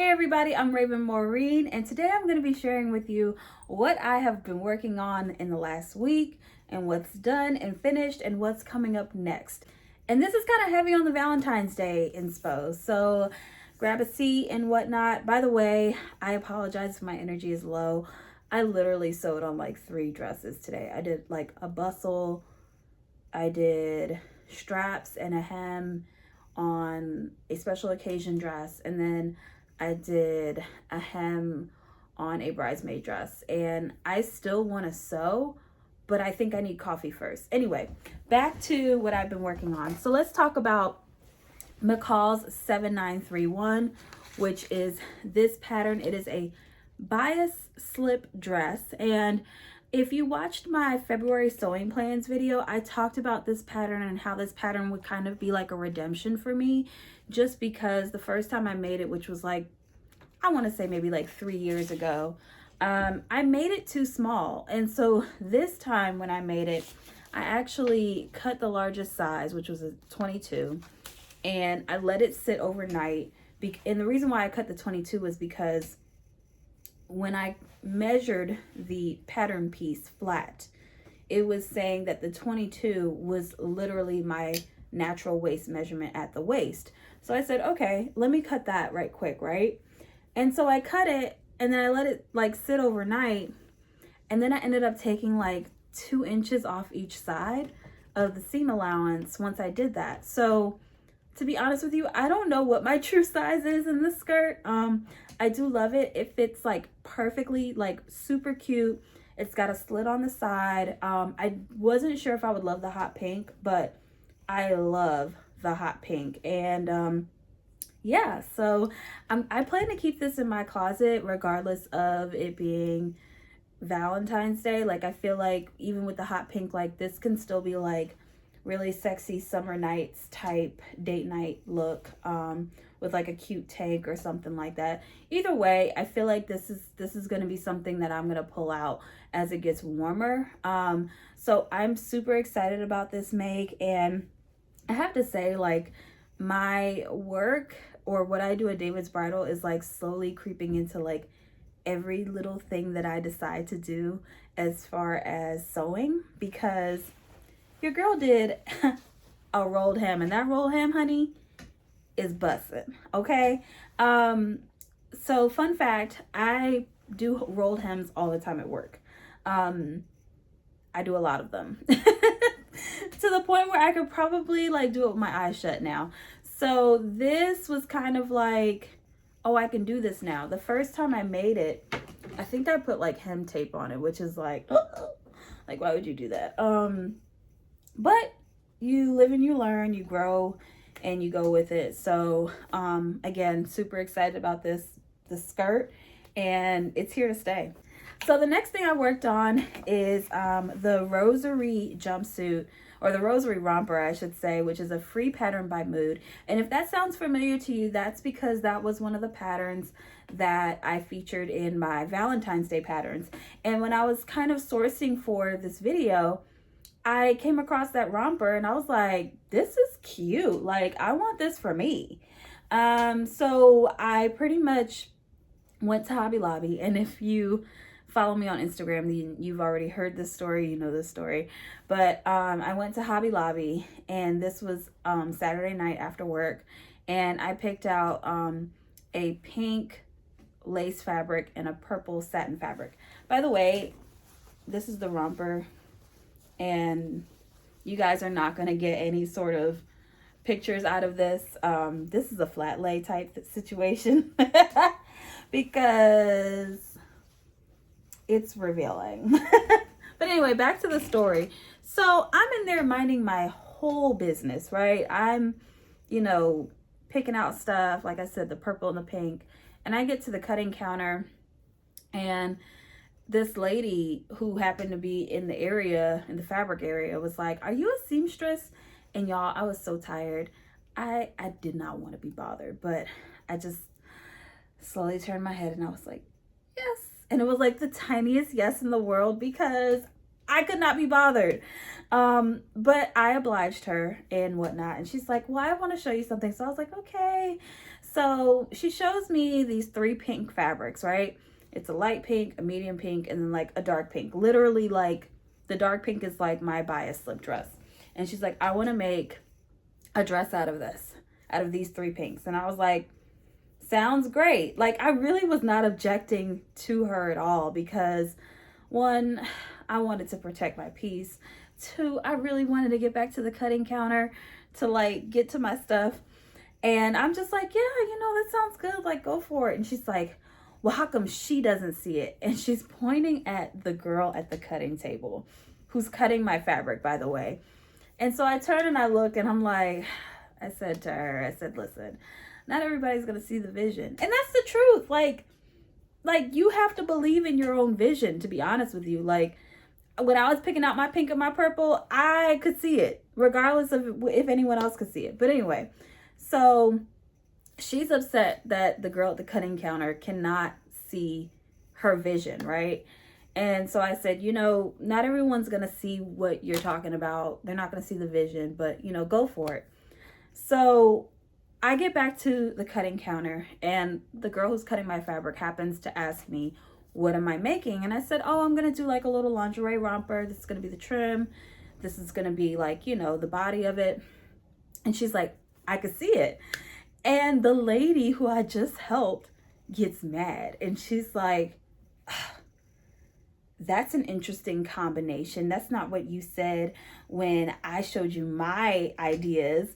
Hey everybody, I'm Raven Maureen, and today I'm going to be sharing with you what I have been working on in the last week and what's done and finished and what's coming up next. And this is kind of heavy on the Valentine's Day inspo, so grab a seat and whatnot. By the way, I apologize if my energy is low. I literally sewed on like 3 dresses today. I did like a bustle, I did straps and a hem on a special occasion dress, and then I did a hem on a bridesmaid dress. And I still want to sew, but I think I need coffee first. Anyway, back to what I've been working on. So let's talk about McCall's 7931, which is this pattern. It is a bias slip dress, and if you watched my February sewing plans video, I talked about this pattern and how this pattern would kind of be like a redemption for me, just because the first time I made it, which was like, I want to say maybe like 3 years ago, I made it too small. And so this time when I made it, I actually cut the largest size, which was a 22, and I let it sit overnight. And the reason why I cut the 22 was because when I measured the pattern piece flat, it was saying that the 22 was literally my natural waist measurement at the waist. So I said, okay, let me cut that right quick, right? And so I cut it, and then I let it like sit overnight, and then I ended up taking like 2 inches off each side of the seam allowance once I did that. So to be honest with you, I don't know what my true size is in this skirt. I do love it. It fits like perfectly, like super cute. It's got a slit on the side. I wasn't sure if I would love the hot pink, but I love the hot pink. And yeah, so I plan to keep this in my closet regardless of it being Valentine's Day. Like, I feel like even with the hot pink, like this can still be like really sexy summer nights type date night look, with like a cute tank or something like that. Either way, I feel like this is going to be something that I'm going to pull out as it gets warmer. So I'm super excited about this make, and I have to say, like, my work or what I do at David's Bridal is like slowly creeping into like every little thing that I decide to do as far as sewing, because your girl did a rolled hem, and that rolled hem, honey, is bussin', okay? So fun fact, I do rolled hems all the time at work. I do a lot of them to the point where I could probably like do it with my eyes shut now. So this was kind of like, oh, I can do this now. The first time I made it, I think I put like hem tape on it, which is like, like, why would you do that? But you live and you learn, you grow and you go with it. So again, super excited about this skirt, and it's here to stay. So the next thing I worked on is the rosary jumpsuit, or the rosary romper, I should say, which is a free pattern by Mood. And if that sounds familiar to you, that's because that was one of the patterns that I featured in my Valentine's Day patterns. And when I was kind of sourcing for this video, I came across that romper and I was like, this is cute. Like, I want this for me. So I pretty much went to Hobby Lobby, and if you follow me on Instagram, you've already heard this story, you know this story. But I went to Hobby Lobby, and this was Saturday night after work, and I picked out a pink lace fabric and a purple satin fabric. By the way, this is the romper, and you guys are not going to get any sort of pictures out of this. This is a flat lay type situation because it's revealing. But anyway, back to the story. So I'm in there minding my whole business, right? I'm, picking out stuff, like I said, the purple and the pink, and I get to the cutting counter, and this lady who happened to be in the area, in the fabric area, was like, are you a seamstress? And y'all, I was so tired. I did not want to be bothered, but I just slowly turned my head and I was like, yes. And it was like the tiniest yes in the world because I could not be bothered. But I obliged her and whatnot. And she's like, well, I want to show you something. So I was like, okay. So she shows me these 3 pink fabrics, right? It's a light pink, a medium pink, and then like a dark pink. Literally, like the dark pink is like my bias slip dress. And she's like, I want to make a dress out of this, out of these 3 pinks. And I was like, sounds great. Like, I really was not objecting to her at all because, one, I wanted to protect my peace. 2, I really wanted to get back to the cutting counter to like get to my stuff. And I'm just like, yeah, that sounds good. Like, go for it. And she's like, well, how come she doesn't see it? And she's pointing at the girl at the cutting table who's cutting my fabric, by the way. And so I turn and I look and I'm like, I said to her, I said, listen, not everybody's going to see the vision. And that's the truth. Like you have to believe in your own vision, to be honest with you. Like, when I was picking out my pink and my purple, I could see it, regardless of if anyone else could see it. But anyway, so she's upset that the girl at the cutting counter cannot see her vision, right? And so I said, not everyone's going to see what you're talking about. They're not going to see the vision, but, go for it. So I get back to the cutting counter and the girl who's cutting my fabric happens to ask me, what am I making? And I said, oh, I'm going to do like a little lingerie romper. This is going to be the trim. This is going to be like, the body of it. And she's like, I could see it. And the lady who I just helped gets mad. And she's like, that's an interesting combination. That's not what you said when I showed you my ideas.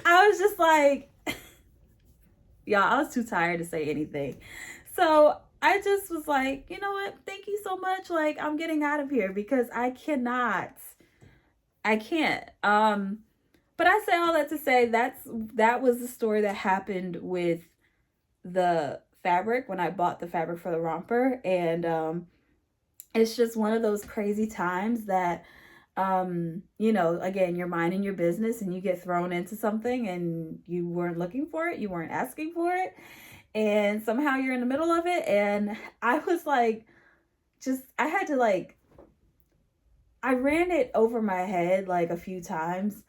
I was just like, y'all, I was too tired to say anything. So I just was like, you know what? Thank you so much. Like, I'm getting out of here because I can't. But I say all that to say that was the story that happened with the fabric when I bought the fabric for the romper. And it's just one of those crazy times that again, you're minding your business and you get thrown into something and you weren't looking for it, you weren't asking for it, and somehow you're in the middle of it. And I was like, I ran it over my head like a few times,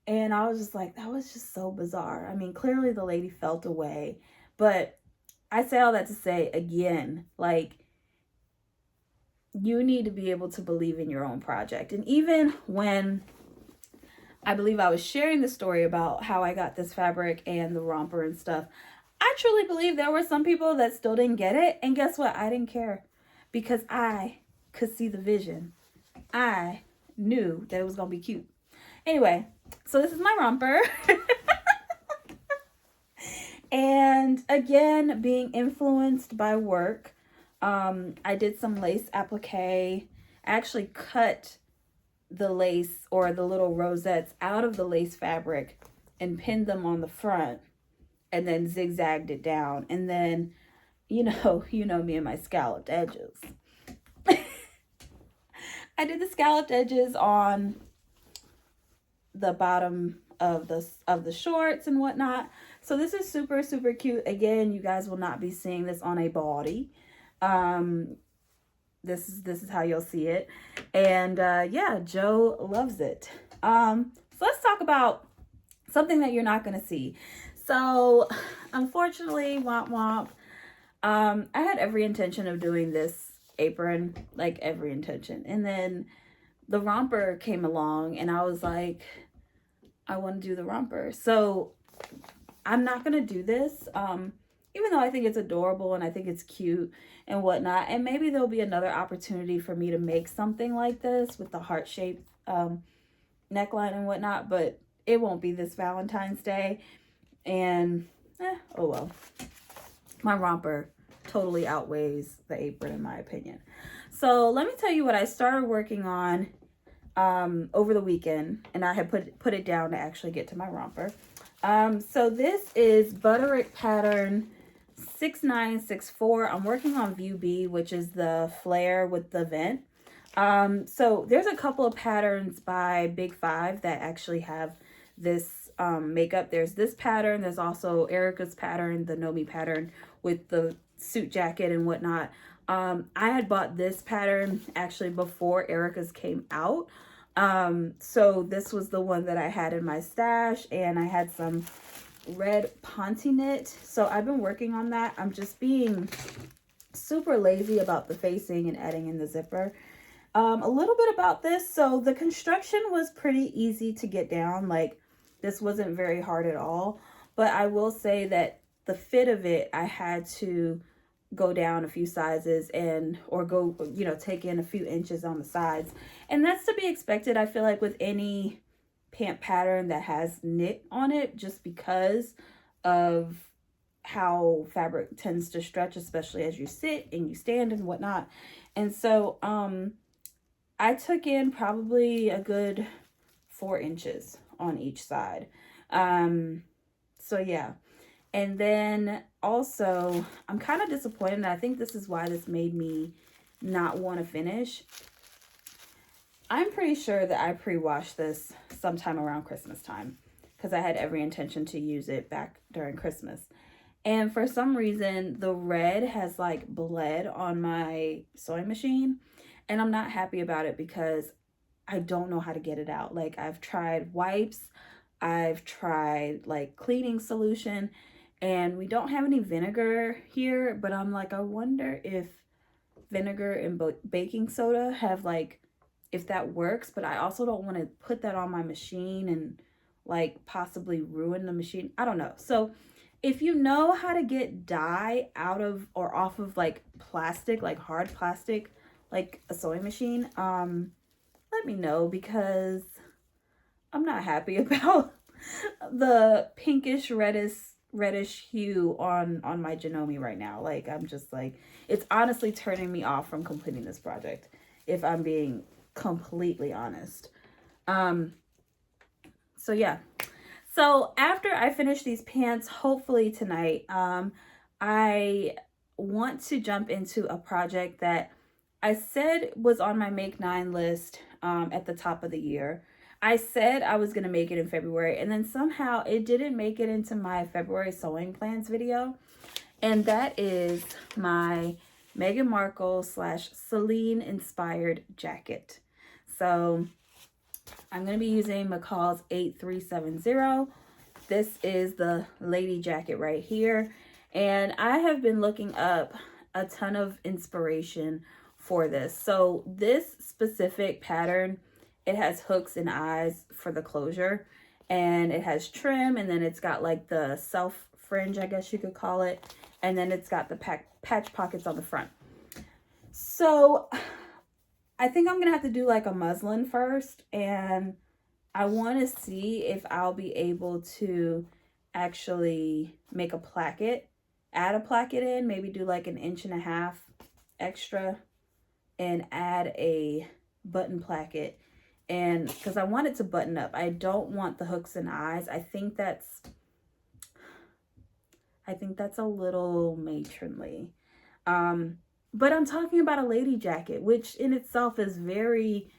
and I was just like, that was just so bizarre. I mean, clearly the lady felt away, but I say all that to say, again, like, you need to be able to believe in your own project. And even when I believe I was sharing the story about how I got this fabric and the romper and stuff, I truly believe there were some people that still didn't get it. And guess what? I didn't care because I could see the vision. I knew that it was going to be cute. Anyway, so this is my romper. And again, being influenced by work, I did some lace applique. I actually cut the lace or the little rosettes out of the lace fabric and pinned them on the front and then zigzagged it down. And then, you know me and my scalloped edges. I did the scalloped edges on the bottom of the shorts and whatnot. So this is super, super cute. Again, you guys will not be seeing this on a body. This is how you'll see it. And yeah, Joe loves it. So let's talk about something that you're not going to see. So unfortunately, womp womp, I had every intention of doing this apron, like every intention. And then the romper came along and I was like, I want to do the romper. So I'm not going to do this. Even though I think it's adorable and I think it's cute and whatnot. And maybe there'll be another opportunity for me to make something like this with the heart-shaped neckline and whatnot. But it won't be this Valentine's Day. And, oh well. My romper totally outweighs the apron in my opinion. So let me tell you what I started working on over the weekend. And I had put it down to actually get to my romper. So this is Butterick pattern 6964. I'm working on View B, which is the flare with the vent. So there's a couple of patterns by Big Five that actually have this makeup. There's this pattern. There's also Erica's pattern, the Nomi pattern with the suit jacket and whatnot. I had bought this pattern actually before Erica's came out. So this was the one that I had in my stash, and I had some red ponte knit. So I've been working on that. I'm just being super lazy about the facing and adding in the zipper. A little bit about this. So the construction was pretty easy to get down. Like, this wasn't very hard at all. But I will say that the fit of it, I had to go down a few sizes or go, take in a few inches on the sides. And that's to be expected, I feel like, with any pant pattern that has knit on it, just because of how fabric tends to stretch, especially as you sit and you stand and whatnot. And so I took in probably a good 4 inches on each side. So yeah. And then also, I'm kind of disappointed. I think this is why this made me not want to finish. I'm pretty sure that I pre-washed this sometime around Christmas time, because I had every intention to use it back during Christmas. And for some reason, the red has like bled on my sewing machine. And I'm not happy about it because I don't know how to get it out. Like, I've tried wipes, I've tried like cleaning solution, and we don't have any vinegar here. But I'm like, I wonder if vinegar and baking soda have like, if that works. But I also don't want to put that on my machine and like possibly ruin the machine. I don't know. So if you know how to get dye out of or off of like plastic, like hard plastic, like a sewing machine, let me know, because I'm not happy about the pinkish reddish hue on my Janome right now. Like, I'm just like, it's honestly turning me off from completing this project, if I'm being completely honest. So yeah. So after I finish these pants, hopefully tonight, I want to jump into a project that I said was on my Make 9 list at the top of the year. I said I was going to make it in February, and then somehow it didn't make it into my February sewing plans video. And that is my Meghan Markle / Celine inspired jacket. So I'm going to be using McCall's 8370. This is the lady jacket right here. And I have been looking up a ton of inspiration for this. So this specific pattern, it has hooks and eyes for the closure, and it has trim, and then it's got like the self fringe, I guess you could call it, and then it's got the patch pockets on the front. So I think I'm gonna have to do like a muslin first, and I want to see if I'll be able to actually make a placket, add a placket in, maybe do like 1.5 inches extra and add a button placket. And because I want it to button up, I don't want the hooks and eyes. I think that's a little matronly. But I'm talking about a lady jacket, which in itself is very,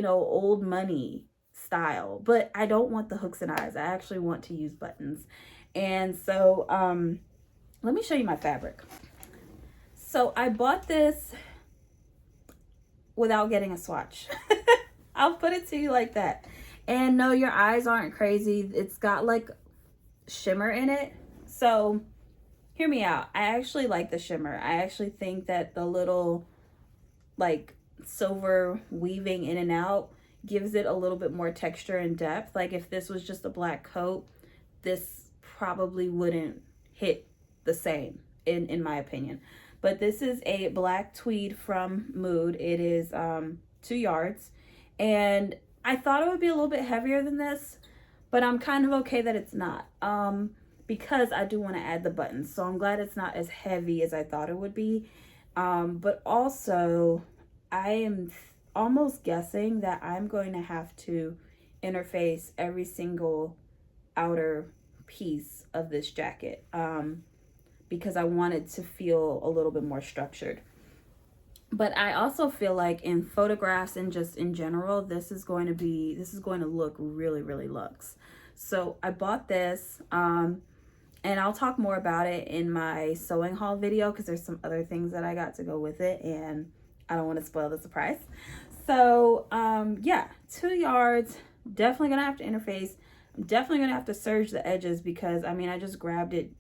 old money style. But I don't want the hooks and eyes. I actually want to use buttons. And so let me show you my fabric. So I bought this without getting a swatch. I'll put it to you like that. And no, your eyes aren't crazy. It's got like shimmer in it. So hear me out. I actually like the shimmer. I actually think that the little like silver weaving in and out gives it a little bit more texture and depth. Like, if this was just a black coat, this probably wouldn't hit the same in my opinion. But this is a black tweed from Mood. It is 2 yards. And I thought it would be a little bit heavier than this, but I'm kind of okay that it's not, because I do want to add the buttons. So I'm glad it's not as heavy as I thought it would be. But also, I am almost guessing that I'm going to have to interface every single outer piece of this jacket, because I want it to feel a little bit more structured. But I also feel like in photographs and just in general, this is going to look really, really luxe. So I bought this, and I'll talk more about it in my sewing haul video, because there's some other things that I got to go with it, and I don't want to spoil the surprise. So yeah, 2 yards, definitely gonna have to interface. I'm definitely gonna have to serge the edges because I mean I just grabbed it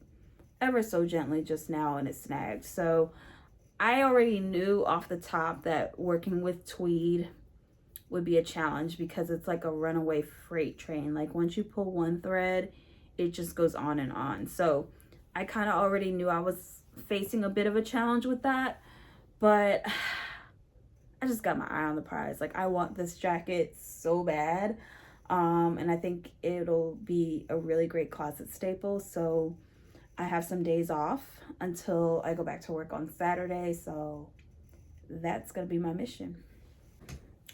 ever so gently just now and it snagged. So I already knew off the top that working with tweed would be a challenge because it's like a runaway freight train. Like once you pull one thread, it just goes on and on. So I kind of already knew I was facing a bit of a challenge with that, but I just got my eye on the prize. Like I want this jacket so bad. And I think it'll be a really great closet staple. So I have some days off until I go back to work on Saturday. So that's gonna be my mission.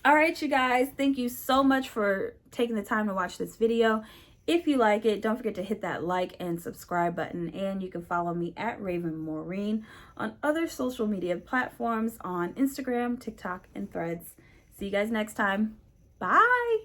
All right, you guys, thank you so much for taking the time to watch this video. If you like it, don't forget to hit that like and subscribe button, and you can follow me at Raven Maureen on other social media platforms on Instagram, TikTok, and Threads. See you guys next time. Bye.